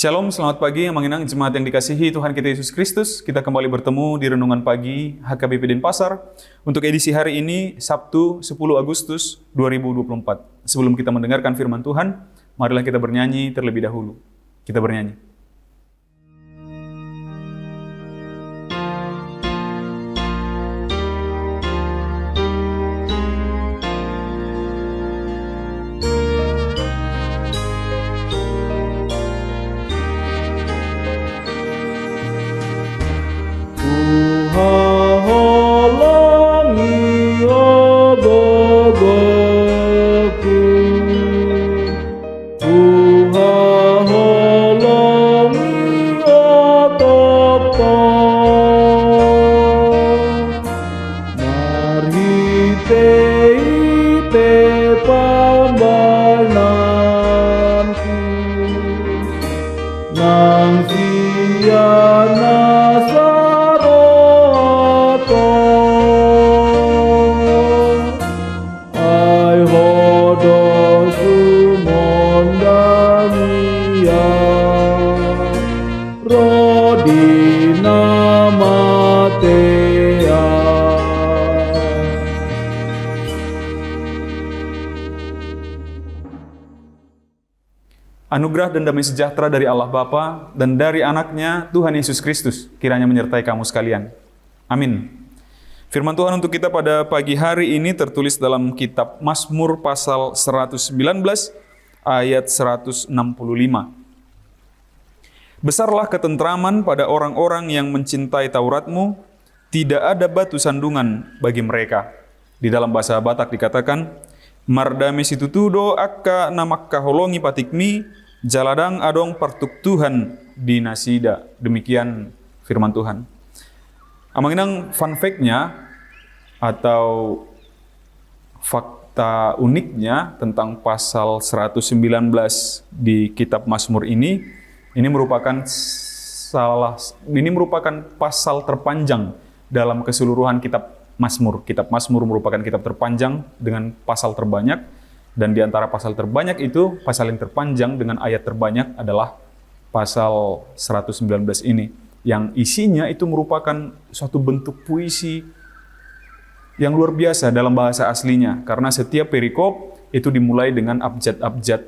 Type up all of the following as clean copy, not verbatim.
Shalom, selamat pagi yang mengenang jemaat yang dikasihi Tuhan kita Yesus Kristus. Kita kembali bertemu di Renungan Pagi HKBP Denpasar untuk edisi hari ini, Sabtu 10 Agustus 2024. Sebelum kita mendengarkan firman Tuhan, marilah kita bernyanyi terlebih dahulu. Kita bernyanyi. Anugerah dan damai sejahtera dari Allah Bapa dan dari anaknya Tuhan Yesus Kristus kiranya menyertai kamu sekalian. Amin. Firman Tuhan untuk kita pada pagi hari ini tertulis dalam kitab Mazmur pasal 119 ayat 165. Besarlah ketentraman pada orang-orang yang mencintai Taurat-Mu, tidak ada batu sandungan bagi mereka. Di dalam bahasa Batak dikatakan, Mardame situtudo akka namakka holongi patikmi, jaladang adong partuk Tuhan di nasida. Demikian firman Tuhan. Amanginang fun fact-nya atau fakta uniknya tentang pasal 119 di kitab Mazmur ini merupakan pasal terpanjang dalam keseluruhan kitab Mazmur. Kitab Mazmur merupakan kitab terpanjang dengan pasal terbanyak, dan di antara pasal terbanyak itu, pasal yang terpanjang dengan ayat terbanyak adalah pasal 119 ini, yang isinya itu merupakan suatu bentuk puisi yang luar biasa dalam bahasa aslinya, karena setiap perikop itu dimulai dengan abjad-abjad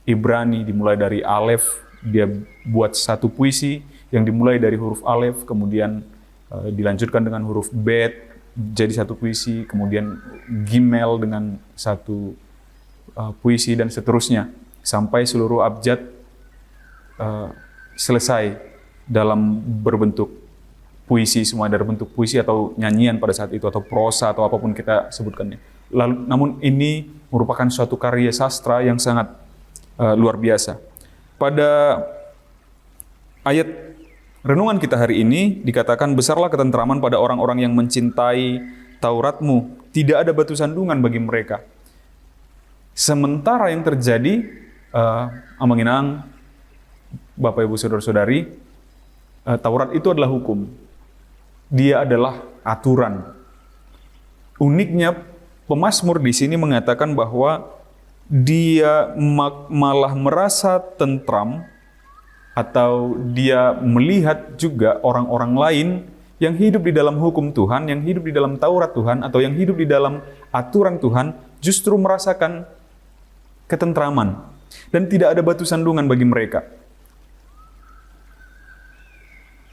Ibrani, dimulai dari Alef, dia buat satu puisi yang dimulai dari huruf Alef, kemudian dilanjutkan dengan huruf Bet, jadi satu puisi, kemudian Gimel dengan satu puisi, dan seterusnya sampai seluruh abjad selesai dalam berbentuk puisi, semua dari bentuk puisi atau nyanyian pada saat itu, atau prosa atau apapun kita sebutkannya. Namun ini merupakan suatu karya sastra yang sangat luar biasa. Pada ayat renungan kita hari ini dikatakan, besarlah ketentraman pada orang-orang yang mencintai Taurat-Mu, tidak ada batu sandungan bagi mereka. Sementara yang terjadi, amanginang, Bapak Ibu Saudara-saudari, Taurat itu adalah hukum. Dia adalah aturan. Uniknya pemazmur di sini mengatakan bahwa dia malah merasa tentram, atau dia melihat juga orang-orang lain yang hidup di dalam hukum Tuhan, yang hidup di dalam Taurat Tuhan, atau yang hidup di dalam aturan Tuhan, justru merasakan ketentraman. Dan tidak ada batu sandungan bagi mereka.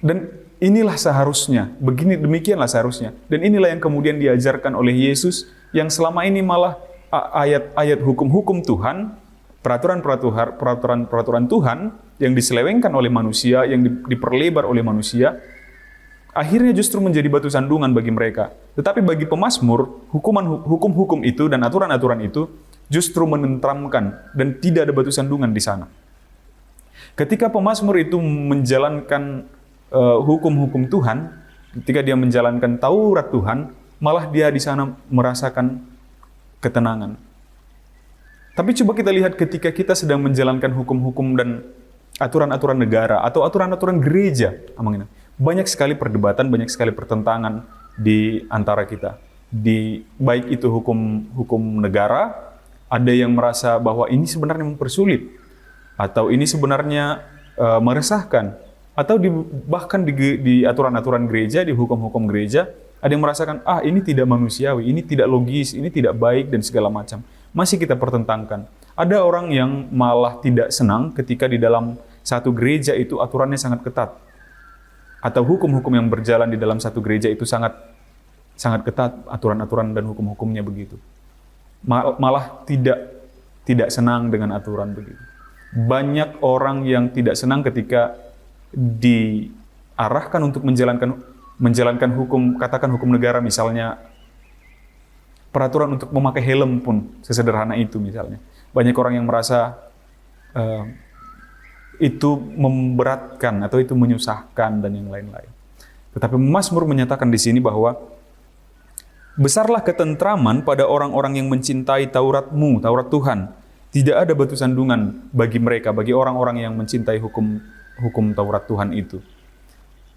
Dan inilah seharusnya, demikianlah seharusnya. Dan inilah yang kemudian diajarkan oleh Yesus, yang selama ini malah ayat-ayat hukum-hukum Tuhan, peraturan Tuhan yang diselewengkan oleh manusia, yang diperlebar oleh manusia, akhirnya justru menjadi batu sandungan bagi mereka. Tetapi bagi pemazmur, hukum-hukum itu dan aturan-aturan itu justru menentramkan, dan tidak ada batu sandungan di sana. Ketika pemazmur itu menjalankan hukum-hukum Tuhan, ketika dia menjalankan Taurat Tuhan, malah dia di sana merasakan ketenangan. Tapi coba kita lihat ketika kita sedang menjalankan hukum-hukum dan aturan-aturan negara atau aturan-aturan gereja, banyak sekali perdebatan, banyak sekali pertentangan di antara kita. Baik itu hukum negara, ada yang merasa bahwa ini sebenarnya mempersulit, atau ini sebenarnya meresahkan, atau bahkan di aturan-aturan gereja, di hukum-hukum gereja, ada yang merasakan, ini tidak manusiawi, ini tidak logis, ini tidak baik, dan segala macam. Masih kita pertentangkan. Ada orang yang malah tidak senang ketika di dalam satu gereja itu aturannya sangat ketat. Atau hukum-hukum yang berjalan di dalam satu gereja itu sangat ketat, aturan-aturan dan hukum-hukumnya begitu. Malah tidak senang dengan aturan begitu. Banyak orang yang tidak senang ketika diarahkan untuk menjalankan hukum, katakan hukum negara misalnya, peraturan untuk memakai helm pun sesederhana itu misalnya. Banyak orang yang merasa itu memberatkan atau itu menyusahkan dan yang lain-lain. Tetapi Mazmur menyatakan di sini bahwa besarlah ketentraman pada orang-orang yang mencintai Taurat-Mu, Taurat Tuhan. Tidak ada batu sandungan bagi mereka, bagi orang-orang yang mencintai hukum Taurat Tuhan itu.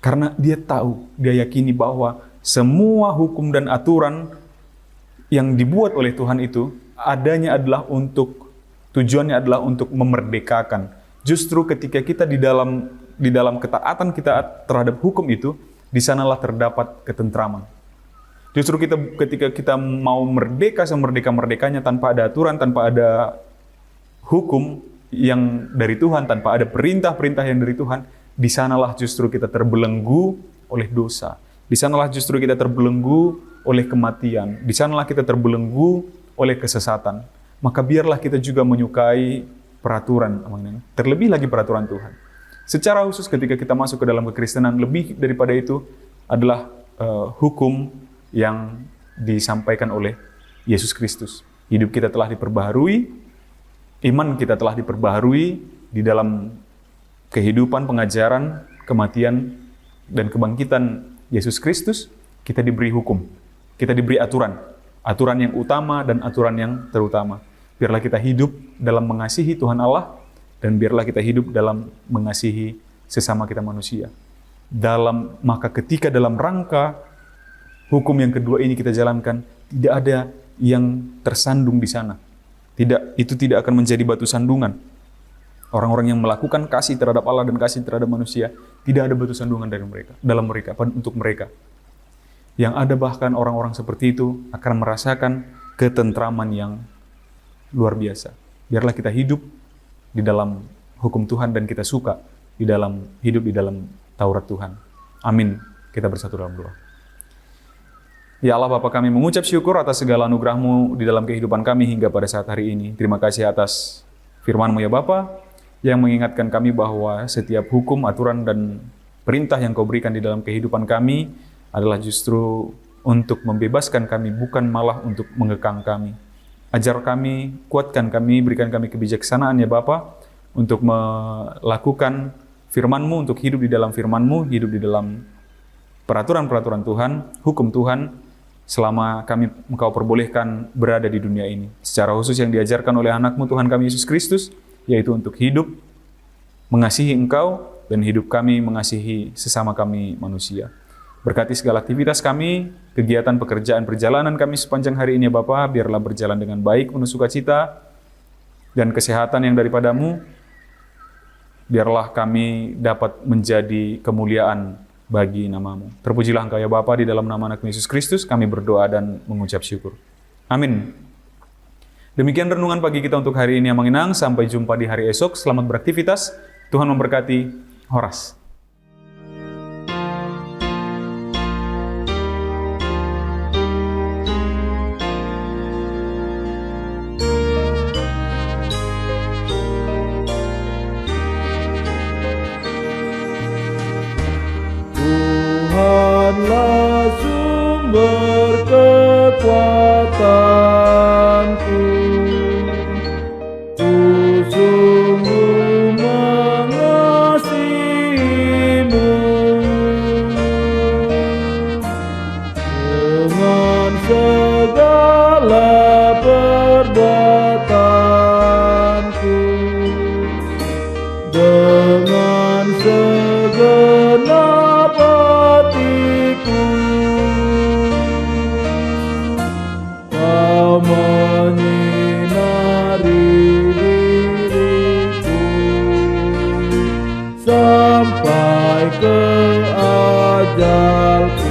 Karena dia tahu, dia yakini bahwa semua hukum dan aturan yang dibuat oleh Tuhan itu tujuannya adalah untuk memerdekakan. Justru ketika kita di dalam ketaatan kita terhadap hukum itu, di sanalah terdapat ketentraman. Justru ketika kita mau merdeka semerdeka-merdekanya tanpa ada aturan, tanpa ada hukum yang dari Tuhan, tanpa ada perintah-perintah yang dari Tuhan, di sanalah justru kita terbelenggu oleh dosa. Di sanalah justru kita terbelenggu oleh kematian. Di sanalah kita terbelenggu oleh kesesatan. Maka biarlah kita juga menyukai peraturan, terlebih lagi peraturan Tuhan. Secara khusus ketika kita masuk ke dalam kekristenan, lebih daripada itu adalah hukum yang disampaikan oleh Yesus Kristus. Hidup kita telah diperbaharui, iman kita telah diperbaharui di dalam kehidupan, pengajaran, kematian, dan kebangkitan Yesus Kristus. Kita diberi hukum, kita diberi aturan yang utama dan aturan yang terutama. Biarlah kita hidup dalam mengasihi Tuhan Allah, dan biarlah kita hidup dalam mengasihi sesama kita manusia. Maka ketika dalam rangka hukum yang kedua ini kita jalankan, tidak ada yang tersandung di sana. Itu tidak akan menjadi batu sandungan. Orang-orang yang melakukan kasih terhadap Allah dan kasih terhadap manusia, tidak ada batu sandungan untuk mereka. Yang ada bahkan orang-orang seperti itu akan merasakan ketentraman yang luar biasa. Biarlah kita hidup di dalam hukum Tuhan dan kita suka hidup di dalam Taurat Tuhan. Amin. Kita bersatu dalam doa. Ya Allah Bapa, kami mengucap syukur atas segala anugerah-Mu di dalam kehidupan kami hingga pada saat hari ini. Terima kasih atas firman-Mu ya Bapa, yang mengingatkan kami bahwa setiap hukum, aturan, dan perintah yang Kau berikan di dalam kehidupan kami adalah justru untuk membebaskan kami, bukan malah untuk mengekang kami. Ajar kami, kuatkan kami, berikan kami kebijaksanaan ya Bapa, untuk melakukan firman-Mu, untuk hidup di dalam firman-Mu, hidup di dalam peraturan-peraturan Tuhan, hukum Tuhan, selama Engkau perbolehkan berada di dunia ini. Secara khusus yang diajarkan oleh anak-Mu Tuhan kami Yesus Kristus, yaitu untuk hidup mengasihi Engkau dan hidup kami mengasihi sesama kami manusia. Berkati segala aktivitas kami, kegiatan pekerjaan perjalanan kami sepanjang hari ini ya Bapa, biarlah berjalan dengan baik, penuh sukacita dan kesehatan yang daripada-Mu. Biarlah kami dapat menjadi kemuliaan bagi nama-Mu. Terpujilah Engkau ya Bapa, di dalam nama anak Yesus Kristus kami berdoa dan mengucap syukur. Amin. Demikian renungan pagi kita untuk hari ini yang mengenang. Sampai jumpa di hari esok. Selamat beraktivitas. Tuhan memberkati. Horas. Tuhanlah sumber kekuatanku, ku sungguh mengasihi-Mu. Dengan segala perbuatanku, dengan segenap hatiku, ke ajalku.